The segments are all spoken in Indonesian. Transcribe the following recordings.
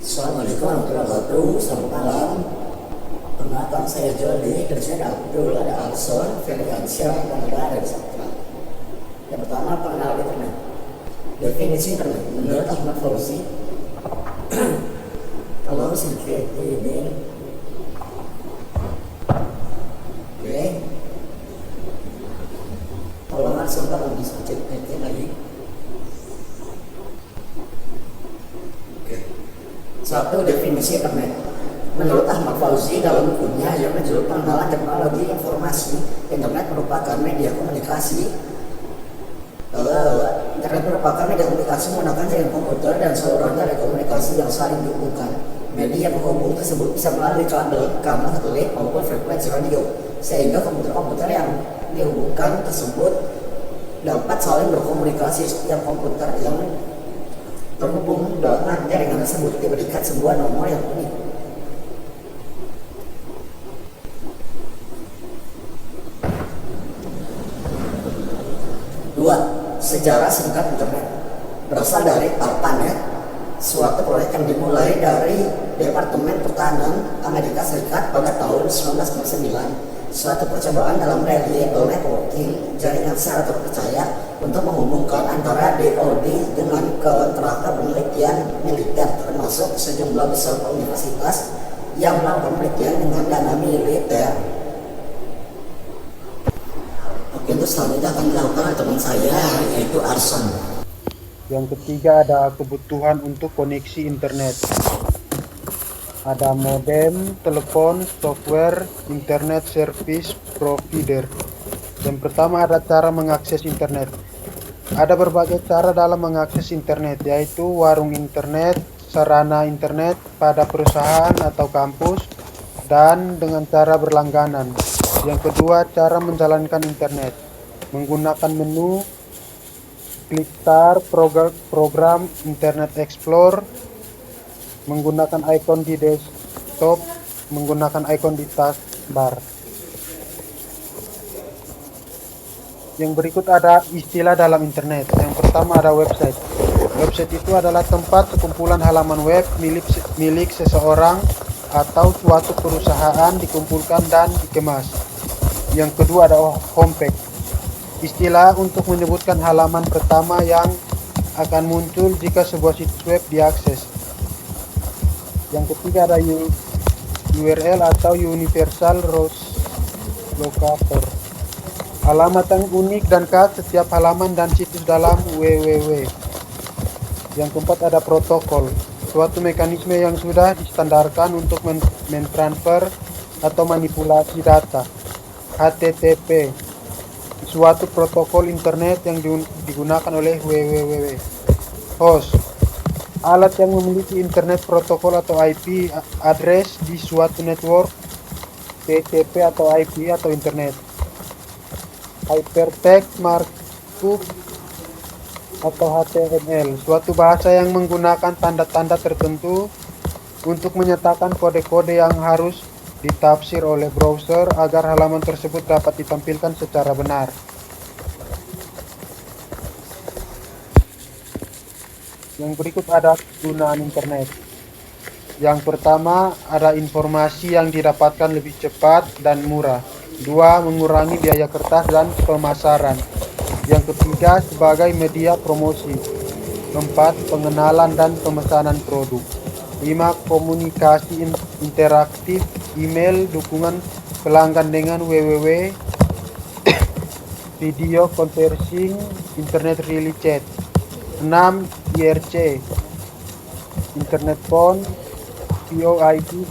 Assalamualaikum warahmatullahi wabarakatuh. Selamat malam. Perkenalkan saya Jody dan saya ada Abdul, ada Alson, Feliansyah, dan ada Sabtra. Yang pertama, pengenalan internet. Definisi internet menurut Ahmad Fauzi. Kalau sedikit ini, oke. Tolong sebentar lagi sedikit lagi. Satu, definisi internet. Menurut Ahmad Fauzi dalam bukunya yang berjudul Pengenalan Teknologi Informasi, internet merupakan media komunikasi. Internet merupakan media komunikasi menggunakan jaringan komputer dan saluran telekomunikasi yang saling dihubungkan. Media penghubung tersebut bisa melalui kabel, satelit maupun frekuensi radio, sehingga komputer-komputer yang dihubungkan tersebut dapat saling berkomunikasi. Setiap komputer yang terhubung dengan jaringan tersebut diberikan sebuah nomor yang unik. Dua, sejarah singkat internet. Berasal dari ARPANET, suatu proyek yang dimulai dari Departemen Pertahanan Amerika Serikat pada tahun 1999. Suatu percobaan dalam reliable networking, jaringan secara terpercaya untuk menghubungkan antara DoD dengan kontraktor penelitian militer, termasuk sejumlah besar universitas yang melakukan penelitian dengan dana militer. Oke, untuk selanjutnya akan dilakukan oleh teman saya, yaitu Arson. Yang ketiga ada kebutuhan untuk koneksi internet. Ada modem, telepon, software, internet service provider. Yang pertama ada cara mengakses internet. Ada berbagai cara dalam mengakses internet, yaitu warung internet, sarana internet pada perusahaan atau kampus, dan dengan cara berlangganan. Yang kedua, cara menjalankan internet. Menggunakan menu, klik start, program Internet Explorer, menggunakan ikon di desktop, menggunakan ikon di taskbar. Yang berikut ada istilah dalam internet. Yang pertama ada website. Website itu adalah tempat sekumpulan halaman web milik seseorang atau suatu perusahaan dikumpulkan dan dikemas. Yang kedua ada homepage. Istilah untuk menyebutkan halaman pertama yang akan muncul jika sebuah situs web diakses. Yang ketiga ada URL atau Universal Root Locator. Alamat yang unik dan khas setiap halaman dan situs dalam www. Yang keempat ada protokol, suatu mekanisme yang sudah distandarkan untuk mentransfer atau manipulasi data. HTTP, suatu protokol internet yang digunakan oleh www. Host, alat yang memiliki internet protokol atau IP address di suatu network TCP atau IP atau internet. Hypertext Markup atau HTML, suatu bahasa yang menggunakan tanda-tanda tertentu untuk menyatakan kode-kode yang harus ditafsir oleh browser agar halaman tersebut dapat ditampilkan secara benar. Yang berikut ada kegunaan internet. Yang pertama, ada informasi yang didapatkan lebih cepat dan murah. 2. Mengurangi biaya kertas dan pemasaran. Yang ketiga, sebagai media promosi. 4. Pengenalan dan pemesanan produk. 5. Komunikasi interaktif, email, dukungan pelanggan dengan www, video conferencing, internet relay chat. 6. IRC, internet phone, VoIP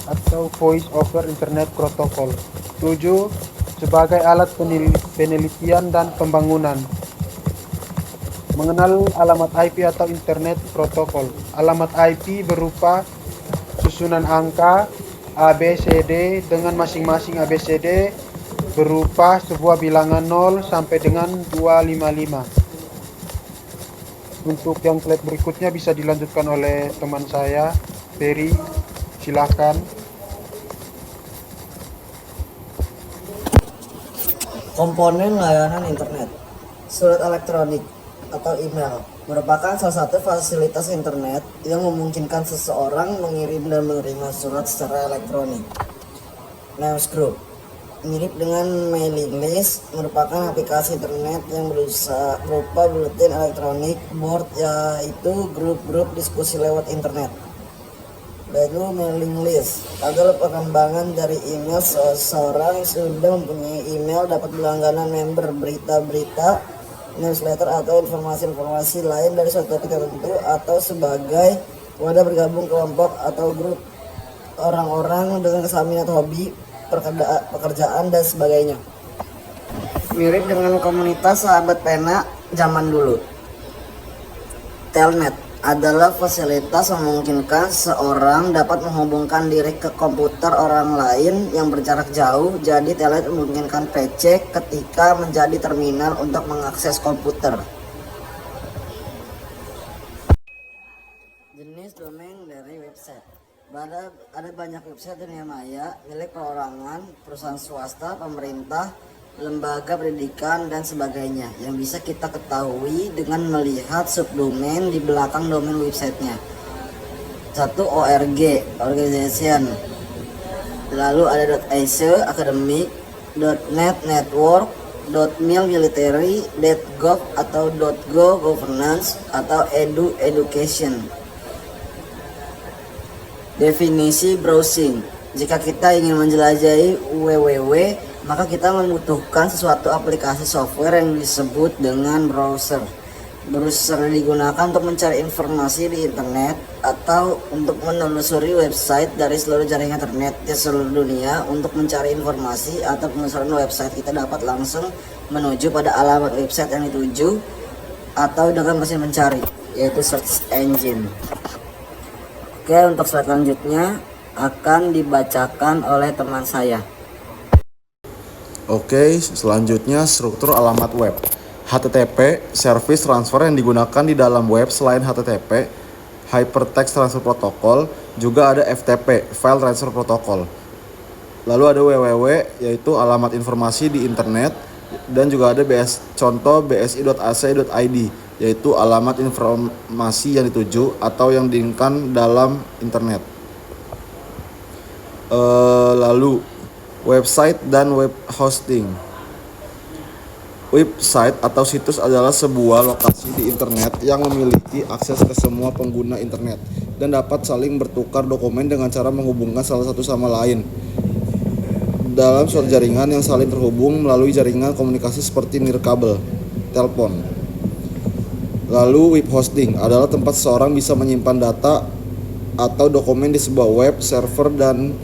atau voice over internet protocol. 7. Sebagai alat penelitian dan pembangunan. Mengenal alamat IP atau internet protokol. Alamat IP berupa susunan angka ABCD dengan masing-masing ABCD berupa sebuah bilangan 0 sampai dengan 255. Untuk yang slide berikutnya bisa dilanjutkan oleh teman saya, Ferry. Silakan. Komponen layanan internet. Surat elektronik. atau email merupakan salah satu fasilitas internet yang memungkinkan seseorang mengirim dan menerima surat secara elektronik. Newsgroup mirip dengan mailing list, merupakan aplikasi internet yang berupa buletin elektronik board, yaitu grup-grup diskusi lewat internet. Lalu mailing list adalah perkembangan dari email. Seseorang sudah mempunyai email dapat berlangganan member berita-berita, newsletter atau informasi-informasi lain dari suatu topik tertentu, atau sebagai wadah bergabung kelompok atau grup orang-orang dengan kesamaan atau hobi, pekerjaan dan sebagainya. Mirip dengan komunitas sahabat pena zaman dulu. Telnet adalah fasilitas memungkinkan seorang dapat menghubungkan diri ke komputer orang lain yang berjarak jauh. Jadi telnet memungkinkan PC ketika menjadi terminal untuk mengakses komputer. Jenis domain dari website. Ada banyak website dunia maya milik perorangan, perusahaan swasta, pemerintah, lembaga pendidikan dan sebagainya yang bisa kita ketahui dengan melihat subdomain di belakang domain websitenya. 1. ORG, organization. Lalu ada .ac, academic, .net, network, .mil, military, .gov atau .go, governance, atau edu, education. Definisi browsing. Jika kita ingin menjelajahi www, maka kita membutuhkan sesuatu aplikasi software yang disebut dengan browser. Browser digunakan untuk mencari informasi di internet atau untuk menelusuri website dari seluruh jaringan internet di seluruh dunia. Untuk mencari informasi atau penelusuran website, kita dapat langsung menuju pada alamat website yang dituju atau dengan mesin mencari, yaitu search engine. Oke, untuk slide selanjutnya akan dibacakan oleh teman saya. Oke, selanjutnya struktur alamat web. HTTP, service transfer yang digunakan di dalam web. Selain HTTP, Hypertext Transfer Protocol, juga ada FTP, File Transfer Protocol. Lalu ada www, yaitu alamat informasi di internet, dan juga ada contoh bsi.ac.id, yaitu alamat informasi yang dituju atau yang diinginkan dalam internet. Lalu website dan web hosting. Website atau situs adalah sebuah lokasi di internet yang memiliki akses ke semua pengguna internet dan dapat saling bertukar dokumen dengan cara menghubungkan salah satu sama lain dalam suatu jaringan yang saling terhubung melalui jaringan komunikasi seperti nirkabel, telepon. Lalu web hosting adalah tempat seseorang bisa menyimpan data atau dokumen di sebuah web server, dan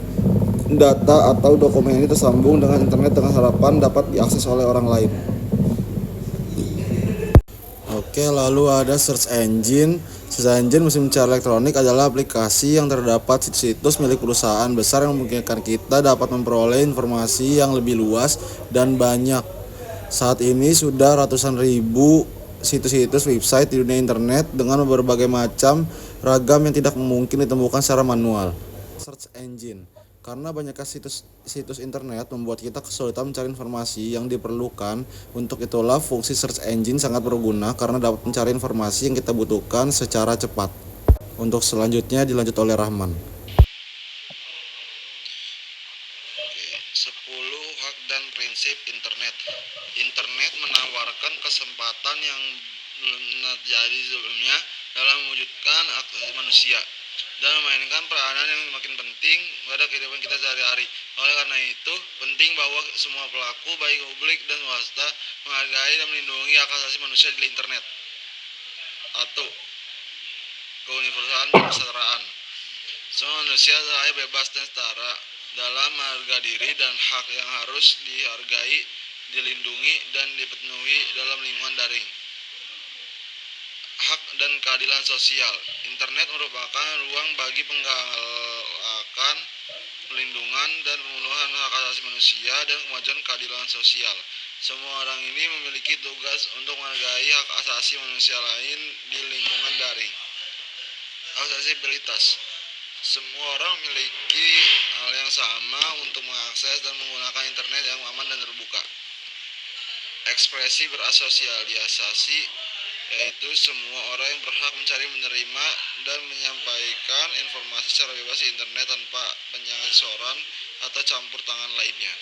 data atau dokumen ini tersambung dengan internet dengan harapan dapat diakses oleh orang lain. Oke, lalu ada search engine. Search engine mesin pencari elektronik adalah aplikasi yang terdapat situs-situs milik perusahaan besar yang memungkinkan kita dapat memperoleh informasi yang lebih luas dan banyak. Saat ini sudah ratusan ribu situs-situs website di dunia internet dengan berbagai macam ragam yang tidak mungkin ditemukan secara manual. Search engine. Karena banyaknya situs internet membuat kita kesulitan mencari informasi yang diperlukan. Untuk itulah fungsi search engine sangat berguna karena dapat mencari informasi yang kita butuhkan secara cepat. Untuk selanjutnya dilanjut oleh Rahman. 10 hak dan prinsip internet. Internet menawarkan kesempatan yang belum terjadi sebelumnya dalam mewujudkan akses manusia dan memainkan peranan yang makin penting pada kehidupan kita sehari-hari. Oleh karena itu, penting bahwa semua pelaku, baik publik dan swasta, menghargai dan melindungi hak asasi manusia di internet. 1. Keuniversalan dan kesetaraan. Semua manusia lahir bebas dan setara dalam harga diri dan hak yang harus dihargai, dilindungi, dan dipenuhi dalam lingkungan daring. Hak dan keadilan sosial. Internet merupakan ruang bagi penggalakan, pelindungan, dan pemenuhan hak asasi manusia dan kemajuan keadilan sosial. Semua orang ini memiliki tugas untuk menghargai hak asasi manusia lain di lingkungan daring. Aksesibilitas. Semua orang memiliki hal yang sama untuk mengakses dan menggunakan internet yang aman dan terbuka. Ekspresi berasosialisasi. yaitu semua orang yang berhak mencari, menerima, dan menyampaikan informasi secara bebas di internet tanpa penyelenggaraan atau campur tangan lainnya.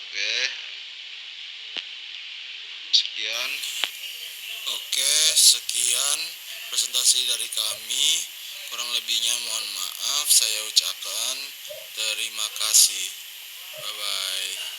Oke, sekian. Sekian presentasi dari kami. Kurang lebihnya mohon maaf. Saya ucapkan terima kasih. Bye bye.